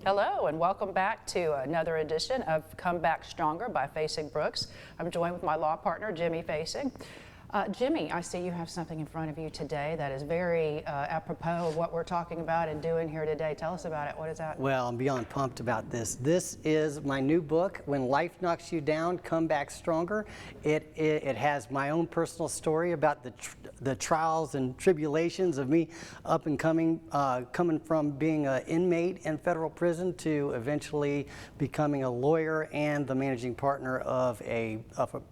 Hello and welcome back to another edition of Come Back Stronger by Facing Brooks. I'm joined with my law partner, Jimmy Facing. Jimmy, I see you have something in front of you today that is very apropos of what we're talking about and doing here today. Tell us about it. What is that? Well, I'm beyond pumped about this. This is my new book, When Life Knocks You Down, Come Back Stronger. It has my own personal story about the trials and tribulations of me up and coming from being an inmate in federal prison to eventually becoming a lawyer and the managing partner of a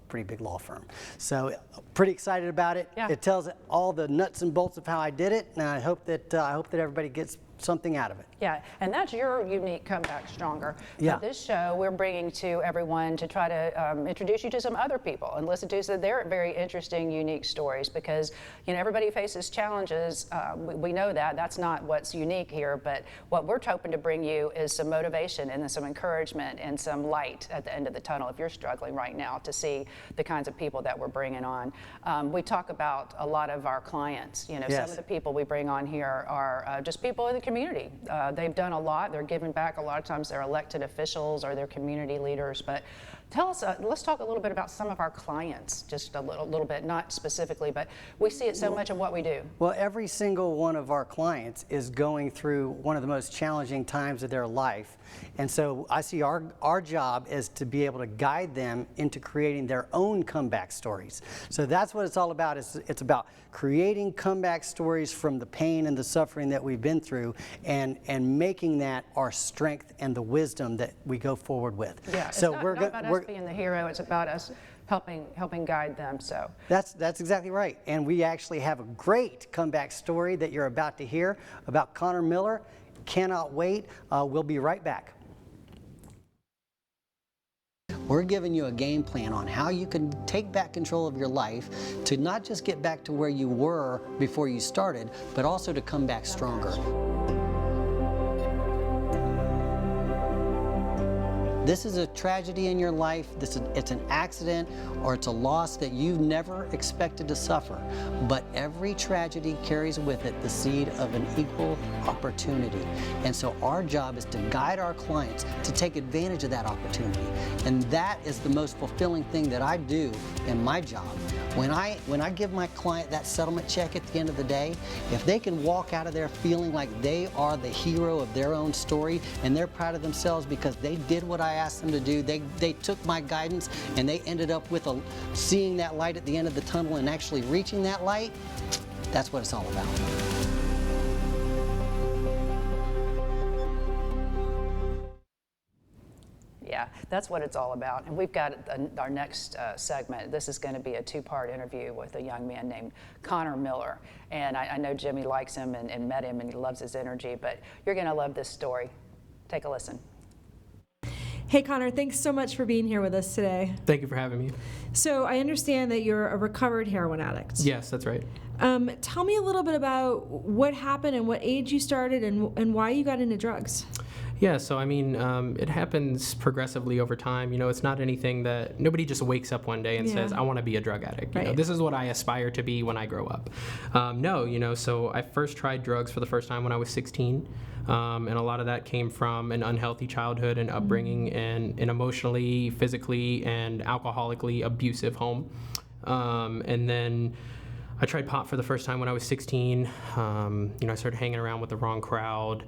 pretty big law firm. So pretty excited about it. Yeah. It tells all the nuts and bolts of how I did it, and I hope that everybody gets something out of it. Yeah, and that's your unique Come Back Stronger. Yeah. But this show we're bringing to everyone to try to introduce you to some other people and listen to their very interesting, unique stories, because everybody faces challenges. We know that. That's not what's unique here, but what we're hoping to bring you is some motivation and then some encouragement and some light at the end of the tunnel if you're struggling right now to see the kinds of people that we're bringing on. We talk about a lot of our clients. Yes. Some of the people we bring on here are just people in the community. They've done a lot. They're giving back. A lot of times they're elected officials or they're community leaders. But tell us, let's talk a little bit about some of our clients, just a little bit, not specifically, but we see it so much in what we do. Well, every single one of our clients is going through one of the most challenging times of their life. And so I see our job is to be able to guide them into creating their own comeback stories. So that's what it's all about. It's about creating comeback stories from the pain and the suffering that we've been through and making that our strength and the wisdom that we go forward with. Yeah, so it's not about us being the hero, it's about us helping guide them. So that's exactly right. And we actually have a great comeback story that you're about to hear about Connor Miller. Cannot wait. We'll be right back. We're giving you a game plan on how you can take back control of your life to not just get back to where you were before you started, but also to come back stronger. This is a tragedy in your life, it's an accident or it's a loss that you never expected to suffer. But every tragedy carries with it the seed of an equal opportunity. And so our job is to guide our clients to take advantage of that opportunity. And that is the most fulfilling thing that I do in my job. When I give my client that settlement check at the end of the day, if they can walk out of there feeling like they are the hero of their own story and they're proud of themselves because they did what I asked them to do, they took my guidance and they ended up with seeing that light at the end of the tunnel and actually reaching that light, that's what it's all about. yeah, that's what it's all about. And we've got our next segment. This is going to be a two-part interview with a young man named Connor Miller. And I know Jimmy likes him and met him and he loves his energy, but you're going to love this story. Take a listen. Hey Connor, thanks so much for being here with us today. Thank you for having me. So I understand that you're a recovered heroin addict. Yes, that's right. Tell me a little bit about what happened and what age you started and why you got into drugs. Yeah, so I mean, it happens progressively over time. It's not anything that nobody just wakes up one day and says, I want to be a drug addict. Right. This is what I aspire to be when I grow up. So I first tried drugs for the first time when I was 16. And a lot of that came from an unhealthy childhood and upbringing and an emotionally, physically, and alcoholically abusive home. And then I tried pot for the first time when I was 16. I started hanging around with the wrong crowd.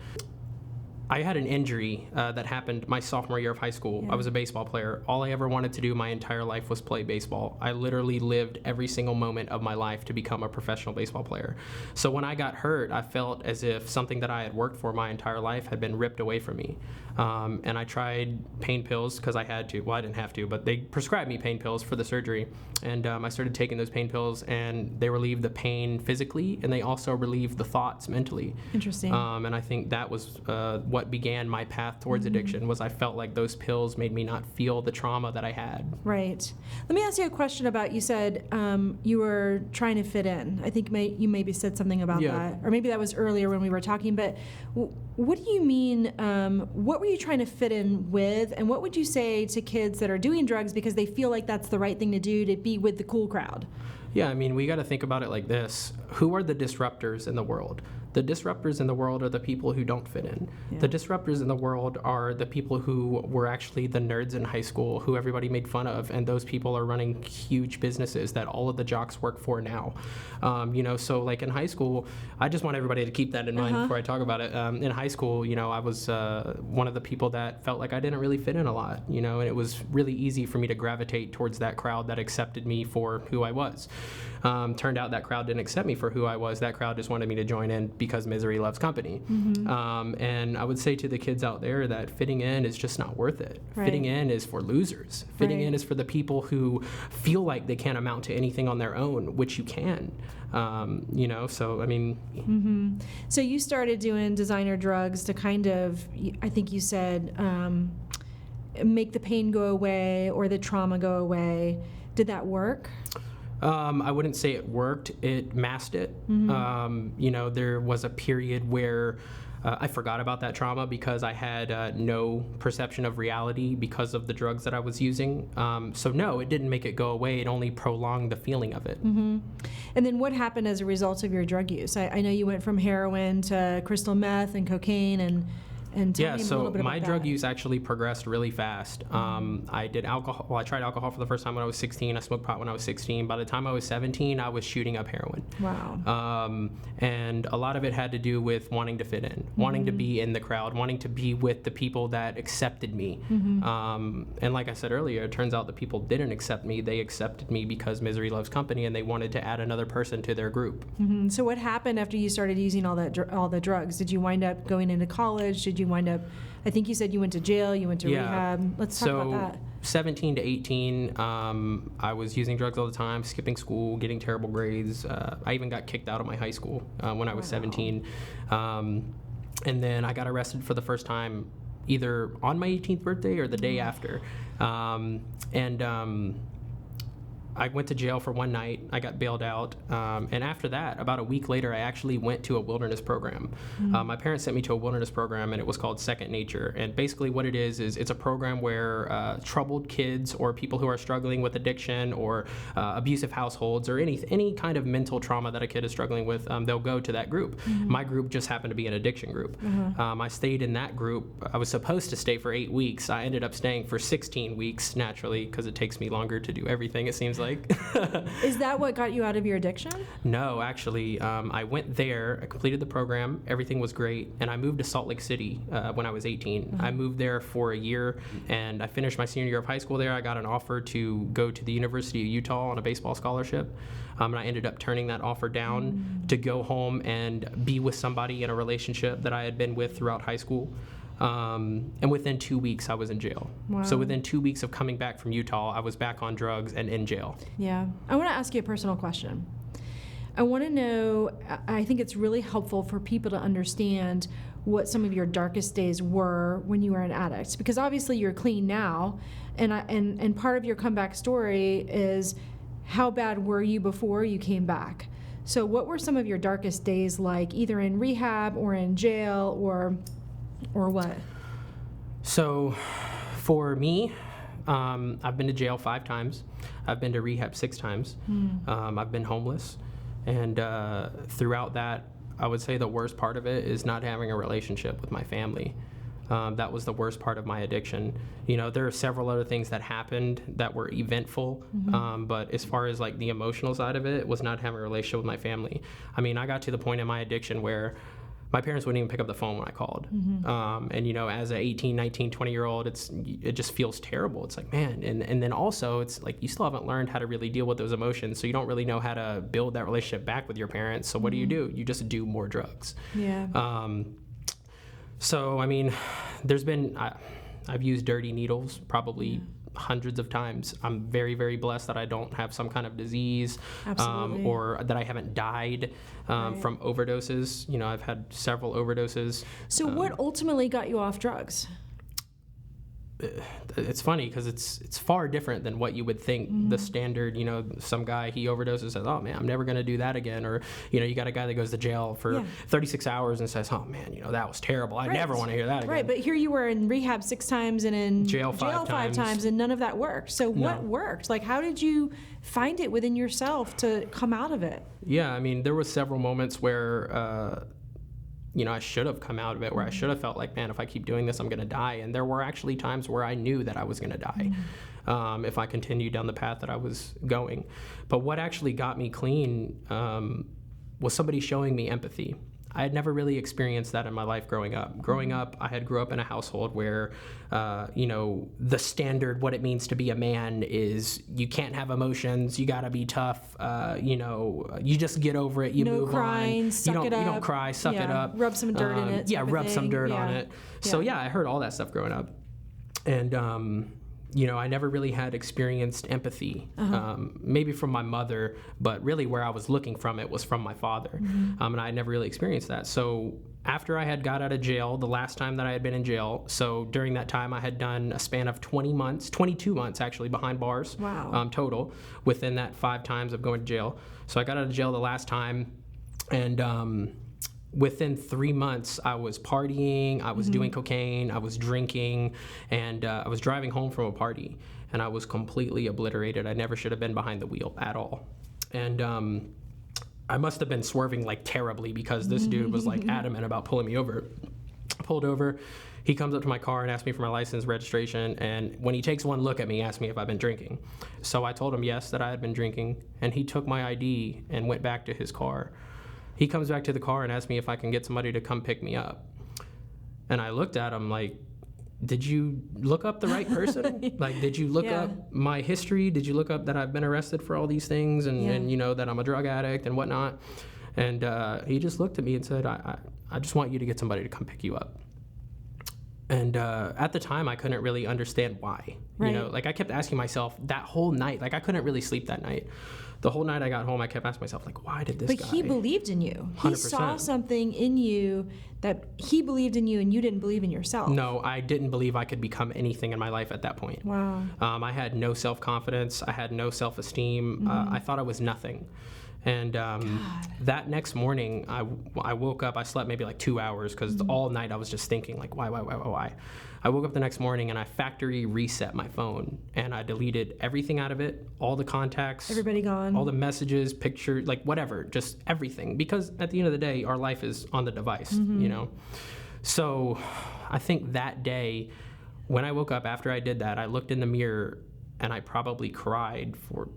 I had an injury that happened my sophomore year of high school. Yeah. I was a baseball player. All I ever wanted to do my entire life was play baseball. I literally lived every single moment of my life to become a professional baseball player. So when I got hurt, I felt as if something that I had worked for my entire life had been ripped away from me. And I tried pain pills because I had to. Well, I didn't have to, but they prescribed me pain pills for the surgery. And I started taking those pain pills, and they relieved the pain physically, and they also relieved the thoughts mentally. Interesting. And I think that was what began my path towards addiction. Was I felt like those pills made me not feel the trauma that I had. Right. Let me ask you a question about, you said you were trying to fit in. I think you maybe said something about that, or maybe that was earlier when we were talking, but what do you mean, what were you trying to fit in with, and what would you say to kids that are doing drugs because they feel like that's the right thing to do, to be with the cool crowd? Yeah, I mean, we got to think about it like this. Who are the disruptors in the world? The disruptors in the world are the people who don't fit in. The disruptors in the world are the people who were actually the nerds in high school who everybody made fun of, and those people are running huge businesses that all of the jocks work for now. So like in high school, I just want everybody to keep that in mind before I talk about it. In high school, I was one of the people that felt like I didn't really fit in a lot, and it was really easy for me to gravitate towards that crowd that accepted me for who I was. Turned out that crowd didn't accept me for who I was. That crowd just wanted me to join in because misery loves company. And I would say to the kids out there that fitting in is just not worth it. Right. Fitting in is for losers. Fitting in is for the people who feel like they can't amount to anything on their own, which you can. So I mean. So you started doing designer drugs to kind of, I think you said, make the pain go away or the trauma go away. Did that work? I wouldn't say it worked. It masked it. There was a period where I forgot about that trauma because I had no perception of reality because of the drugs that I was using. So no, it didn't make it go away. It only prolonged the feeling of it. And then what happened as a result of your drug use? I know you went from heroin to crystal meth and cocaine and tell me a little bit about my that. drug use actually progressed really fast. I did alcohol. Well, I tried alcohol for the first time when I was 16. I smoked pot when I was 16. By the time I was 17, I was shooting up heroin. Wow. And a lot of it had to do with wanting to fit in, wanting to be in the crowd, wanting to be with the people that accepted me. And like I said earlier, it turns out the people didn't accept me. They accepted me because misery loves company, and they wanted to add another person to their group. So what happened after you started using all the drugs? Did you wind up going into college? Did you wind up, I think you said you went to jail, you went to rehab. Let's talk about that. 17 to 18, I was using drugs all the time, skipping school, getting terrible grades. I even got kicked out of my high school when I was 17. And then I got arrested for the first time either on my 18th birthday or the day after. I went to jail for one night. I got bailed out. And after that, about a week later, I actually went to a wilderness program. My parents sent me to a wilderness program, and it was called Second Nature. And basically what it is it's a program where troubled kids or people who are struggling with addiction or abusive households or any kind of mental trauma that a kid is struggling with, they'll go to that group. My group just happened to be an addiction group. I stayed in that group. I was supposed to stay for 8 weeks. I ended up staying for 16 weeks, naturally, because it takes me longer to do everything, it seems like. Is that what got you out of your addiction? No, actually, I went there, I completed the program, everything was great, and I moved to Salt Lake City when I was 18. I moved there for a year, and I finished my senior year of high school there. I got an offer to go to the University of Utah on a baseball scholarship, and I ended up turning that offer down to go home and be with somebody in a relationship that I had been with throughout high school. And within 2 weeks, I was in jail. Wow. So within 2 weeks of coming back from Utah, I was back on drugs and in jail. Yeah. I want to ask you a personal question. I want to know, I think it's really helpful for people to understand what some of your darkest days were when you were an addict. Because obviously you're clean now, and part of your comeback story is how bad were you before you came back? So what were some of your darkest days like, either in rehab or in jail or what? So for me, I've been to jail 5 times. I've been to rehab 6 times. I've been homeless. And throughout that, I would say the worst part of it is not having a relationship with my family. That was the worst part of my addiction. There are several other things that happened that were eventful, but as far as like the emotional side of it was not having a relationship with my family. I mean, I got to the point in my addiction where my parents wouldn't even pick up the phone when I called. And as an 18, 19, 20-year-old, it just feels terrible. It's like, man. And then also, it's like you still haven't learned how to really deal with those emotions, so you don't really know how to build that relationship back with your parents. So what do? You just do more drugs. Yeah. So, I mean, I've used dirty needles probably hundreds of times. I'm very, very blessed that I don't have some kind of disease or that I haven't died from overdoses. I've had several overdoses. So what ultimately got you off drugs? It's funny because it's far different than what you would think. The standard, some guy, he overdoses, says, oh man, I'm never going to do that again. Or, you got a guy that goes to jail for 36 hours and says, oh man, that was terrible. I never want to hear that again. Right, but here you were in rehab 6 times and in jail 5 times, and none of that worked. So what worked? Like, how did you find it within yourself to come out of it? Yeah, I mean, there were several moments where I should have come out of it, where I should have felt like, man, if I keep doing this, I'm going to die. And there were actually times where I knew that I was going to die if I continued down the path that I was going. But what actually got me clean was somebody showing me empathy. I had never really experienced that in my life growing up. Growing up, I grew up in a household where, the standard, what it means to be a man is you can't have emotions, you gotta be tough, you just get over it, you move crying, on. Suck you it up. don't cry, suck it up. Rub some dirt in it. Yeah, rub some dirt on it. So I heard all that stuff growing up. And, I never really had experienced empathy, maybe from my mother, but really where I was looking from it was from my father. And I had never really experienced that. So after I had got out of jail, the last time that I had been in jail, so during that time I had done a span of 22 months actually behind bars. Wow. Total, within that 5 times of going to jail. So I got out of jail the last time, and within 3 months, I was partying, I was doing cocaine, I was drinking, and I was driving home from a party, and I was completely obliterated. I never should have been behind the wheel at all. And I must have been swerving like terribly, because this dude was like adamant about pulling me over. Pulled over. He comes up to my car and asks me for my license, registration, and when he takes one look at me, asks me if I've been drinking. So I told him yes, that I had been drinking, and he took my ID and went back to his car. He comes back to the car and asks me if I can get somebody to come pick me up. And I looked at him like, did you look up the right person? Like, did you look up my history? Did you look up that I've been arrested for all these things and that I'm a drug addict and whatnot? And he just looked at me and said, I just want you to get somebody to come pick you up. And at the time, I couldn't really understand why. Right. Like I kept asking myself that whole night, like I couldn't really sleep that night. The whole night I got home, I kept asking myself, like, why did this guy? But he believed in you. 100%. He saw something in you that he believed in you, and you didn't believe in yourself. No, I didn't believe I could become anything in my life at that point. Wow. I had no self-confidence. I had no self-esteem. I thought I was nothing. And that next morning, I woke up. I slept maybe like 2 hours, because all night I was just thinking, like, why? I woke up the next morning and I factory reset my phone, and I deleted everything out of it, all the contacts, Everybody gone. all the messages, pictures, like whatever, just everything. Because at the end of the day, our life is on the device, So I think that day, when I woke up after I did that, I looked in the mirror and I probably cried for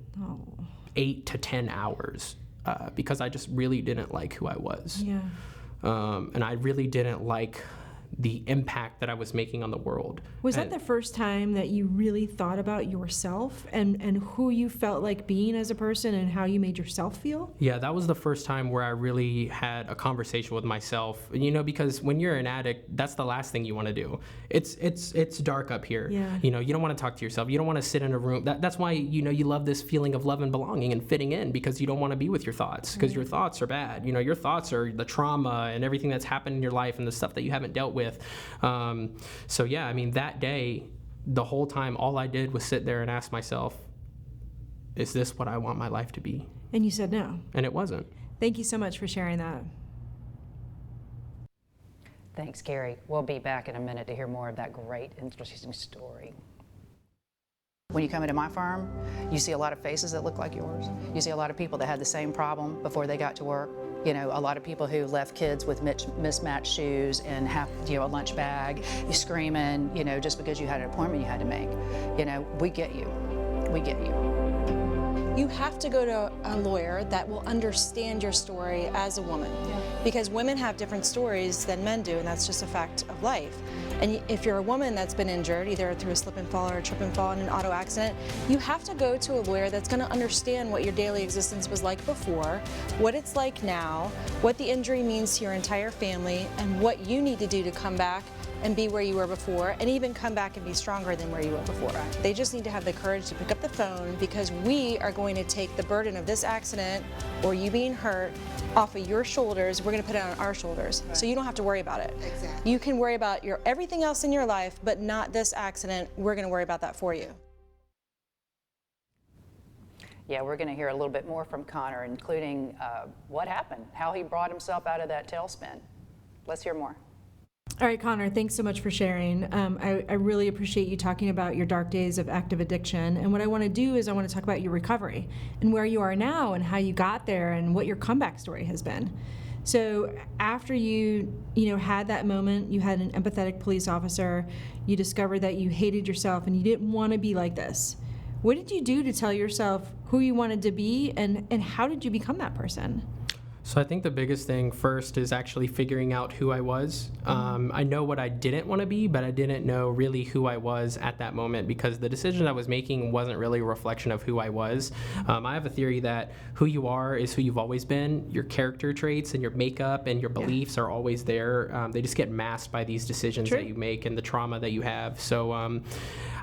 8 to 10 hours because I just really didn't like who I was. Yeah. And I really didn't like the impact that I was making on the world. Was that the first time that you really thought about yourself and who you felt like being as a person and how you made yourself feel? Yeah, that was the first time where I really had a conversation with myself. Because when you're an addict, that's the last thing you want to do. It's dark up here. Yeah. You don't want to talk to yourself. You don't want to sit in a room. That's why you love this feeling of love and belonging and fitting in, because you don't want to be with your thoughts, because your thoughts are bad. Your thoughts are the trauma and everything that's happened in your life and the stuff that you haven't dealt with. So yeah, that day, the whole time, all I did was sit there and ask myself, is this what I want my life to be? And you said no. And it wasn't. Thank you so much for sharing that. Thanks, Gary. We'll be back in a minute to hear more of that great, interesting story. When you come into my firm, you see a lot of faces that look like yours. You see a lot of people that had the same problem before they got to work. A lot of people who left kids with mismatched shoes and a lunch bag, you screaming, just because you had an appointment you had to make. We get you. We get you. You have to go to a lawyer that will understand your story as a woman, because women have different stories than men do, and that's just a fact of life. And if you're a woman that's been injured, either through a slip and fall or a trip and fall in an auto accident, you have to go to a lawyer that's going to understand what your daily existence was like before, what it's like now, what the injury means to your entire family, and what you need to do to come back and be where you were before, and even come back and be stronger than where you were before. They just need to have the courage to pick up the phone, because we are going to take the burden of this accident or you being hurt off of your shoulders. We're going to put it on our shoulders, so you don't have to worry about it. Exactly. You can worry about everything else in your life, but not this accident. We're going to worry about that for you. Yeah, we're going to hear a little bit more from Connor, including what happened, how he brought himself out of that tailspin. Let's hear more. All right, Connor, thanks so much for sharing. I really appreciate you talking about your dark days of active addiction. And what I want to do is I want to talk about your recovery and where you are now and how you got there and what your comeback story has been. So after you had that moment, you had an empathetic police officer, you discovered that you hated yourself and you didn't want to be like this. What did you do to tell yourself who you wanted to be, and how did you become that person? So I think the biggest thing first is actually figuring out who I was. I know what I didn't want to be, but I didn't know really who I was at that moment, because the decision I was making wasn't really a reflection of who I was. I have a theory that who you are is who you've always been. Your character traits and your makeup and your beliefs are always there. They just get masked by these decisions that you make and the trauma that you have. So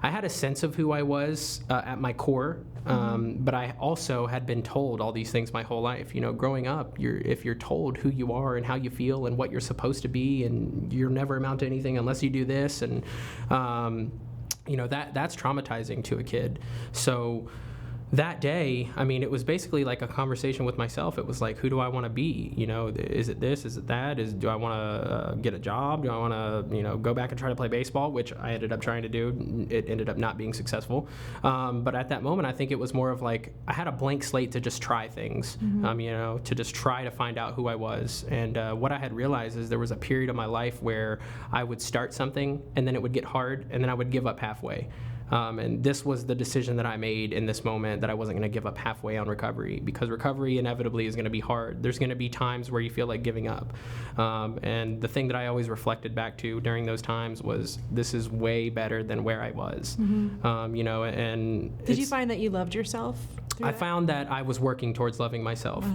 I had a sense of who I was at my core, but I also had been told all these things my whole life. Growing up, if you're told who you are and how you feel and what you're supposed to be, and you'll never amount to anything unless you do this, and that's traumatizing to a kid. So that day, it was basically like a conversation with myself. It was like, who do I want to be? Is it this? Is it that? Do I want to get a job? Do I want to, go back and try to play baseball, which I ended up trying to do. It ended up not being successful. But at that moment, I think it was more of like, I had a blank slate to just try things, to just try to find out who I was. And what I had realized is there was a period of my life where I would start something and then it would get hard and then I would give up halfway. And this was the decision that I made in this moment, that I wasn't going to give up halfway on recovery, because recovery inevitably is going to be hard. There's going to be times where you feel like giving up. And the thing that I always reflected back to during those times was, this is way better than where I was. And did you find that you loved yourself? I found that I was working towards loving myself.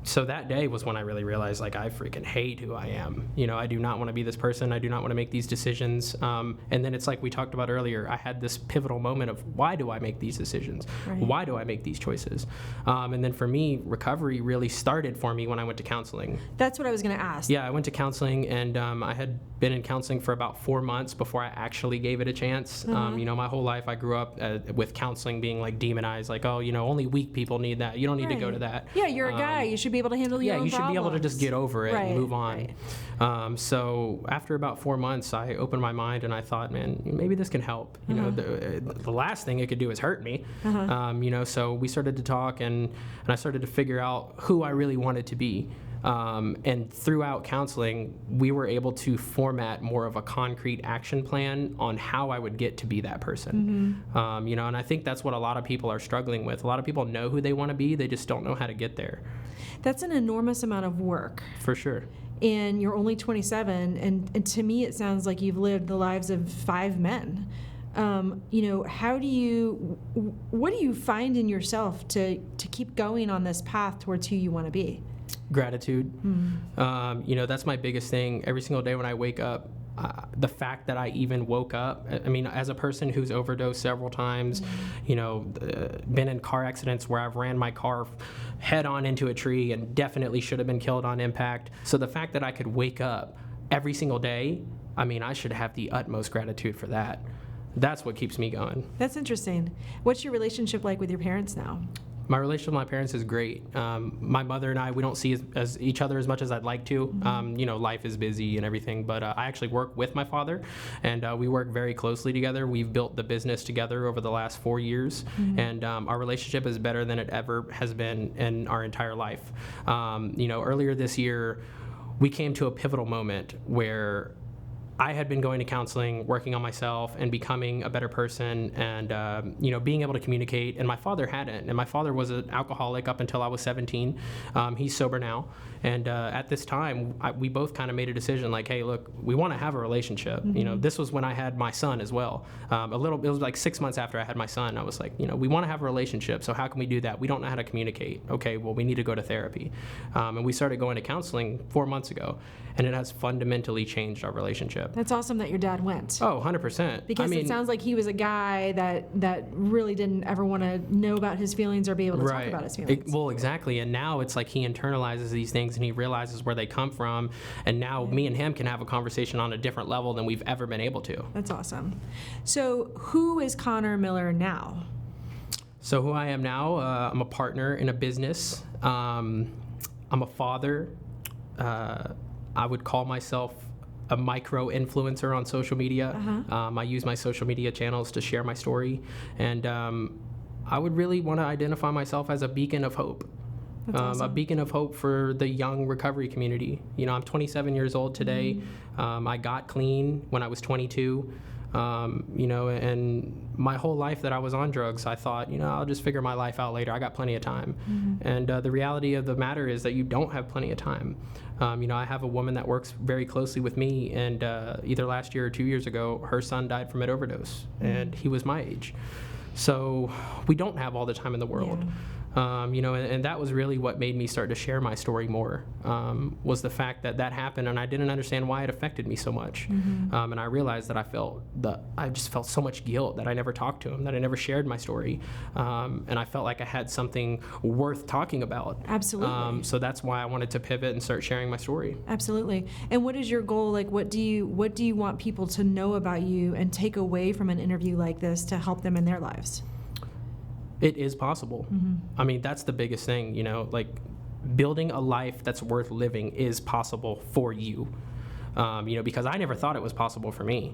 So that day was when I really realized, like, I freaking hate who I am. I do not want to be this person. I do not want to make these decisions. And then it's like we talked about earlier, I had this pivotal moment of, why do I make these decisions? Right. Why do I make these choices? And then for me, recovery really started for me when I went to counseling. That's what I was going to ask. Yeah, I went to counseling, and I had been in counseling for about 4 months before I actually gave it a chance. My whole life I grew up with counseling being like demonized, like, oh, only weak people need that. You don't need to go to that. Yeah, you're a guy. You should be able to handle your own problems. Yeah, you should be able to just get over it and move on. Right. So after about 4 months, I opened my mind and I thought, man, maybe this can help. The last thing it could do is hurt me. So we started to talk, and I started to figure out who I really wanted to be. And throughout counseling, we were able to format more of a concrete action plan on how I would get to be that person. And I think that's what a lot of people are struggling with. A lot of people know who they want to be, they just don't know how to get there. That's an enormous amount of work. For sure. And you're only 27, and to me it sounds like you've lived the lives of 5 men. What do you find in yourself to keep going on this path towards who you want to be? Gratitude. That's my biggest thing. Every single day when I wake up, the fact that I even woke up, as a person who's overdosed several times, been in car accidents where I've ran my car head on into a tree and definitely should have been killed on impact. So the fact that I could wake up every single day, I should have the utmost gratitude for that. That's what keeps me going. That's interesting. What's your relationship like with your parents now? My relationship with my parents is great. My mother and I, we don't see as each other as much as I'd like to. Life is busy and everything, but I actually work with my father, and we work very closely together. We've built the business together over the last 4 years, and our relationship is better than it ever has been in our entire life. Earlier this year, we came to a pivotal moment where I had been going to counseling, working on myself, and becoming a better person, and being able to communicate. And my father hadn't. And my father was an alcoholic up until I was 17. He's sober now. And at this time, we both kind of made a decision, like, hey, look, we want to have a relationship. This was when I had my son as well. It was like 6 months after I had my son. I was like, we want to have a relationship. So how can we do that? We don't know how to communicate. Okay, well, we need to go to therapy. And we started going to counseling 4 months ago, and it has fundamentally changed our relationship. That's awesome that your dad went. Oh, 100%. Because it sounds like he was a guy that really didn't ever want to know about his feelings or be able to talk about his feelings. Well, exactly. And now it's like he internalizes these things and he realizes where they come from. And now me and him can have a conversation on a different level than we've ever been able to. That's awesome. So who is Connor Miller now? So who I am now, I'm a partner in a business. I'm a father. I would call myself a micro influencer on social media. I use my social media channels to share my story, and I would really want to identify myself as a beacon of hope. awesome. A beacon of hope for the young recovery community. You know, I'm 27 years old today. I got clean when I was 22. You know, and my whole life that I was on drugs, I thought, you know, I'll just figure my life out later. I got plenty of time. And the reality of the matter is that you don't have plenty of time. You know, I have a woman that works very closely with me, and either last year or 2 years ago, her son died from an overdose, and he was my age. So we don't have all the time in the world. You know, and that was really what made me start to share my story more, was the fact that that happened, and I didn't understand why it affected me so much. And I realized that I just felt so much guilt that I never talked to him, that I never shared my story. And I felt like I had something worth talking about. Absolutely. So that's why I wanted to pivot and start sharing my story. Absolutely. And what is your goal? Like, what do you want people to know about you and take away from an interview like this to help them in their lives? It is possible. I mean, that's the biggest thing, you know, like building a life that's worth living is possible for you. You know, because I never thought it was possible for me.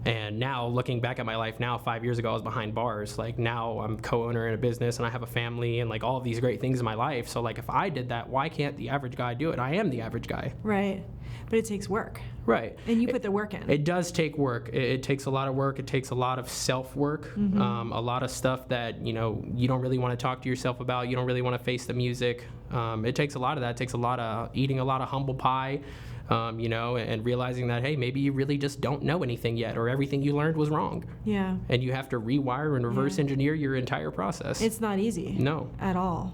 And now looking back at my life now, 5 years ago, I was behind bars. Like now I'm co-owner in a business and I have a family and like all of these great things in my life. So like if I did that, why can't the average guy do it? I am the average guy. Right. But it takes work. Right. And you put the work in. It does take work. It takes a lot of work. It takes a lot of self-work, a lot of stuff that, you know, you don't really want to talk to yourself about. You don't really want to face the music. It takes a lot of that. It takes a lot of eating a lot of humble pie, you know, and realizing that, hey, maybe you really just don't know anything yet, or everything you learned was wrong. Yeah. And you have to rewire and reverse engineer your entire process. It's not easy. No. At all.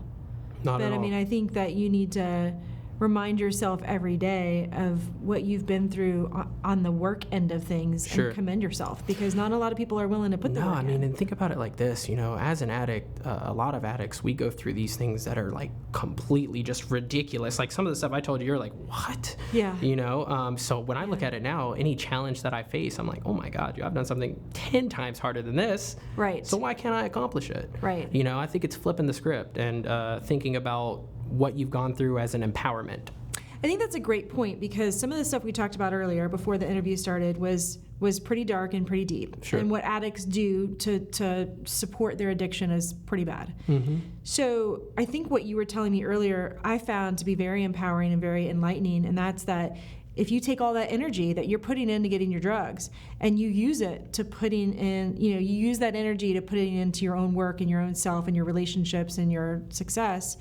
Not at all. But I mean, I think that you need to remind yourself every day of what you've been through on the work end of things and commend yourself, because not a lot of people are willing to put the work in. No, I mean, and think about it like this, you know, as an addict, a lot of addicts, we go through these things that are like completely just ridiculous. Like some of the stuff I told you, you're like, what? Yeah. You know, so when I look at it now, any challenge that I face, I'm like, oh my God, I've done something 10 times harder than this. Right. So why can't I accomplish it? Right. You know, I think it's flipping the script and thinking about what you've gone through as an empowerment. I think that's a great point, because some of the stuff we talked about earlier before the interview started was pretty dark and pretty deep. Sure. And what addicts do to support their addiction is pretty bad. So I think what you were telling me earlier, I found to be very empowering and very enlightening, and that's that if you take all that energy that you're putting into getting your drugs and you use it to putting in, you know, you use that energy to put it into your own work and your own self and your relationships and your success,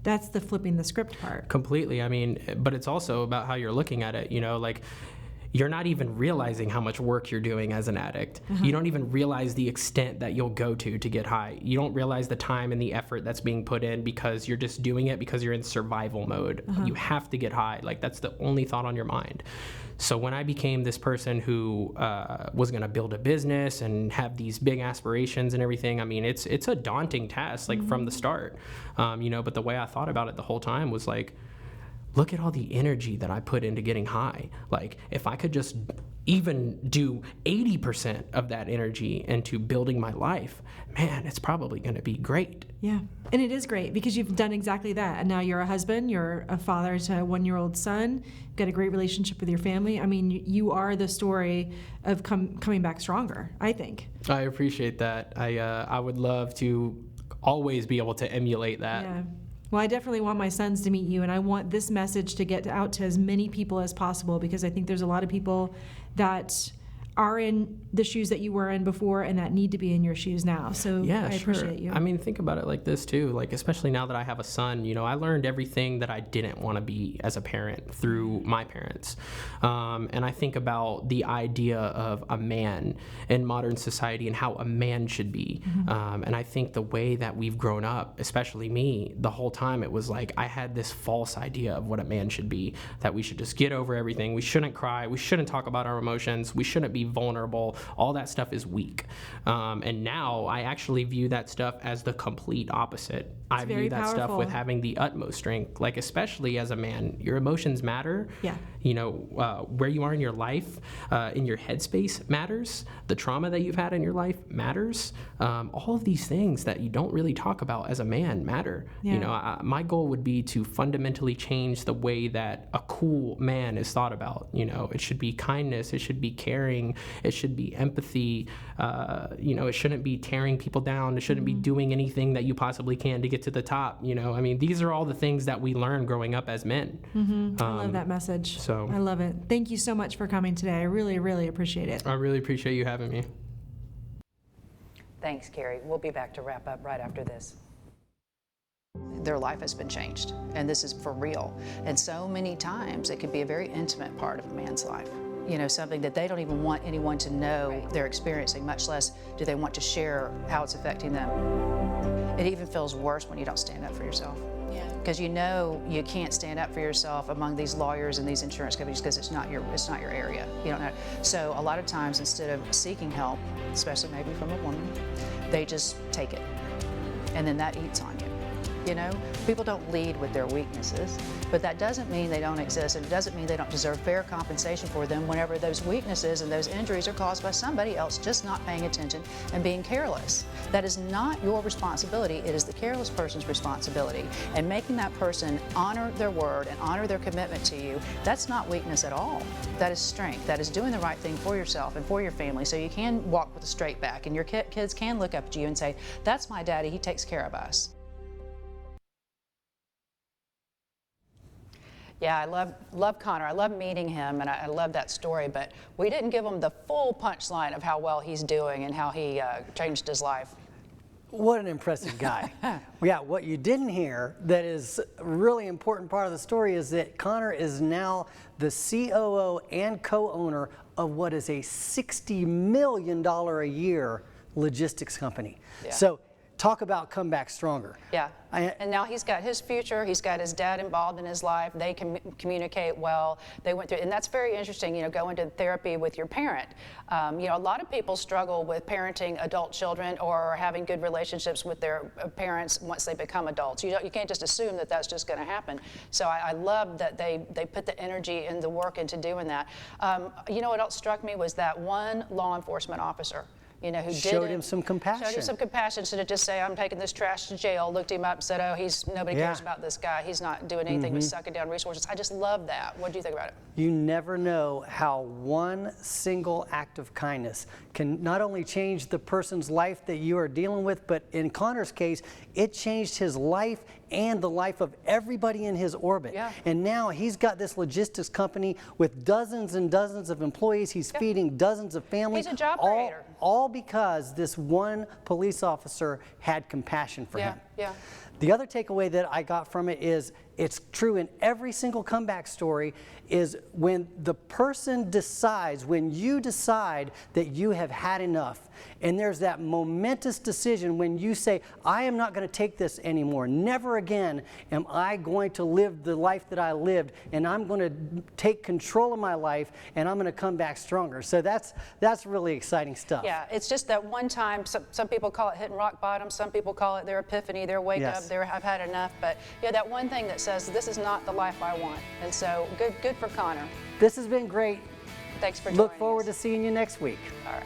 that's the flipping the script part. Completely. I mean, but it's also about how you're looking at it, you know, like you're not even realizing how much work you're doing as an addict. You don't even realize the extent that you'll go to get high. You don't realize the time and the effort that's being put in because you're just doing it because you're in survival mode. You have to get high. Like that's the only thought on your mind. So when I became this person who was going to build a business and have these big aspirations and everything, I mean, it's a daunting task, like from the start, you know, but the way I thought about it the whole time was like, look at all the energy that I put into getting high. Like if I could just even do 80% of that energy into building my life, man, it's probably going to be great. Yeah. And it is great because you've done exactly that. And now you're a husband, you're a father to a 1-year-old son, you've got a great relationship with your family. I mean, you are the story of coming back stronger, I think. I appreciate that. I would love to always be able to emulate that. Yeah. Well, I definitely want my sons to meet you, and I want this message to get out to as many people as possible, because I think there's a lot of people that are in the shoes that you were in before and that need to be in your shoes now. So yeah, I appreciate you. I mean, think about it like this too, like especially now that I have a son, you know, I learned everything that I didn't want to be as a parent through my parents. And I think about the idea of a man in modern society and how a man should be. And I think the way that we've grown up, especially me, the whole time it was like I had this false idea of what a man should be, that we should just get over everything. We shouldn't cry. We shouldn't talk about our emotions. We shouldn't be vulnerable. All that stuff is weak. And now I actually view that stuff as the complete opposite. I view that stuff with having the utmost strength, like especially as a man, your emotions matter. Yeah. You know, where you are in your life, in your headspace matters. The trauma that you've had in your life matters. All of these things that you don't really talk about as a man matter. Yeah. You know, my goal would be to fundamentally change the way that a cool man is thought about. You know, it should be kindness, it should be caring, caring. It should be empathy. It shouldn't be tearing people down. It shouldn't be doing anything that you possibly can to get to the top. I mean, these are all the things that we learn growing up as men. I love that message. So I love it. Thank you so much for coming today. I really, really appreciate it. I really appreciate you having me. Thanks, Carrie. We'll be back to wrap up right after this. Their life has been changed, and this is for real. And so many times it could be a very intimate part of a man's life. Something that they don't even want anyone to know they're experiencing, much less do they want to share how it's affecting them. It even feels worse when you don't stand up for yourself. Yeah. Because you can't stand up for yourself among these lawyers and these insurance companies because it's not your area. You don't know. So a lot of times, instead of seeking help, especially maybe from a woman, they just take it, and then that eats on you. People don't lead with their weaknesses, but that doesn't mean they don't exist, and it doesn't mean they don't deserve fair compensation for them whenever those weaknesses and those injuries are caused by somebody else just not paying attention and being careless. That is not your responsibility. It is the careless person's responsibility. And making that person honor their word and honor their commitment to you, that's not weakness at all. That is strength. That is doing the right thing for yourself and for your family, so you can walk with a straight back, and your kids can look up at you and say, that's my daddy, he takes care of us. Yeah, I love Connor. I love meeting him, and I love that story, but we didn't give him the full punchline of how well he's doing and how he changed his life. What an impressive guy. Yeah, what you didn't hear that is a really important part of the story is that Connor is now the COO and co-owner of what is a $60 million a year logistics company. Yeah. So talk about come back stronger. Yeah, and now he's got his future, he's got his dad involved in his life, they can communicate well, they went through, and that's very interesting, going to therapy with your parent. A lot of people struggle with parenting adult children or having good relationships with their parents once they become adults. You can't just assume that that's just going to happen. So I love that they put the energy and the work into doing that. What else struck me was that one law enforcement officer who showed him some compassion. Showed him some compassion, instead of just say, I'm taking this trash to jail, looked him up, said, oh, nobody cares about this guy. He's not doing anything but sucking down resources. I just love that. What do you think about it? You never know how one single act of kindness can not only change the person's life that you are dealing with, but in Connor's case, it changed his life and the life of everybody in his orbit. Yeah. And now he's got this logistics company with dozens and dozens of employees. He's feeding dozens of families. He's a job creator. All because this one police officer had compassion for him. Yeah. The other takeaway that I got from it is it's true in every single comeback story is when the person decides, when you decide that you have had enough, and there's that momentous decision when you say, I am not going to take this anymore. Never again am I going to live the life that I lived, and I'm going to take control of my life, and I'm going to come back stronger. So that's really exciting stuff. Yeah, it's just that one time, some people call it hitting rock bottom, some people call it their epiphany, their wake up, I've had enough. But that one thing that says, this is not the life I want. And so good for Connor. This has been great. Thanks for joining Look forward us. to seeing you next week. All right.